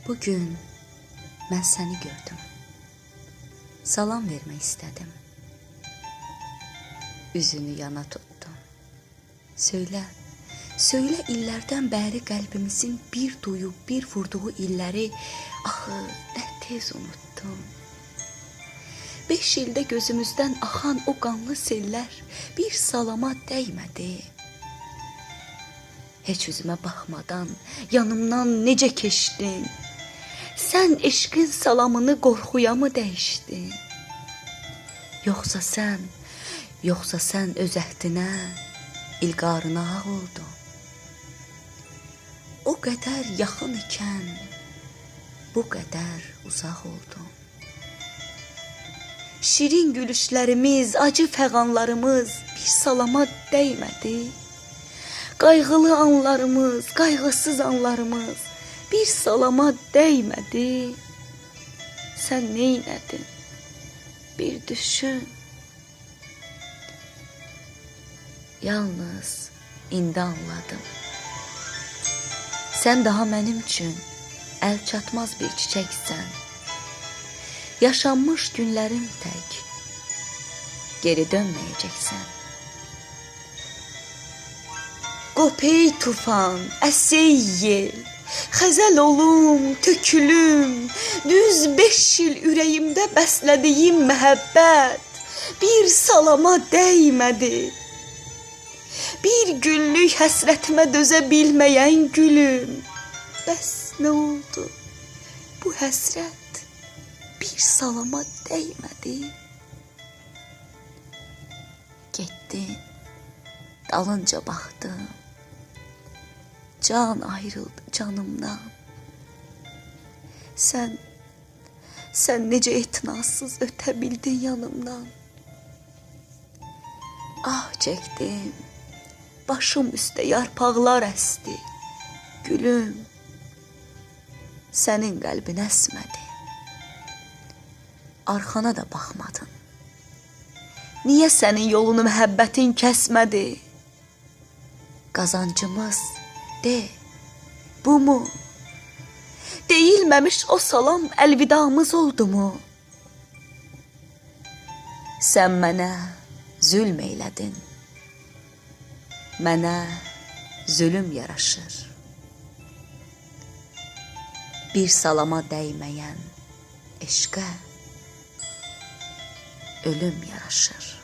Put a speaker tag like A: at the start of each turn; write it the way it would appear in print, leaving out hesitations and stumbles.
A: Bugün mən səni gördüm. Salam vermək istədim. Üzünü yana tutdum. Söylə illərdən bəri qəlbimizin bir duyub bir vurduğu illəri axı nə tez unutdum. 5 ildə gözümüzdən axan o qanlı sellər bir salama dəymədi. Heç üzümə baxmadan yanımdan necə keçdin? Sən eşqin salamını qorxuya mı dəyişdin? Yoxsa sən öz əhdinə, ilqarına ağ oldun. O qədər yaxın ikən, bu qədər uzaq oldun. Şirin gülüşlərimiz, acı fəğanlarımız bir salama dəymədi. Qayğılı anlarımız, qayğısız anlarımız bir salama dəymədi. Sən neynədin? Bir düşün. Yalnız indi anladım. Sən daha mənim üçün əl çatmaz bir çiçəksən. Yaşanmış günlərim tək geri dönməyəcəksən. Qopey tufan, əsey yel, xəzəl olum, tökülüm, düz 5 il ürəyimdə bəslədiyim məhəbbət bir salama dəymədi. Bir günlük həsrətimə dözə bilməyən gülüm, bəs nə oldu? Bu həsrət bir salama dəymədi. Getdin, dalınca baxdım. Can ayrıldı canımdan. Sən necə etinasız ötə bildin yanımdan. Ah çəkdim, başım üstə yarpaqlar əsdi. Gülüm, sənin qəlbin əsmədi. Arxana da baxmadın. Niyə sənin yolunu məhəbbətin kəsmədi? Qazancımız de, bu mu? Deyilməmiş o salam əlvidamız oldu mu? Sən mənə zülm eylədin. Mənə zülüm yaraşır. Bir salama dəyməyən eşqə ölüm yaraşır.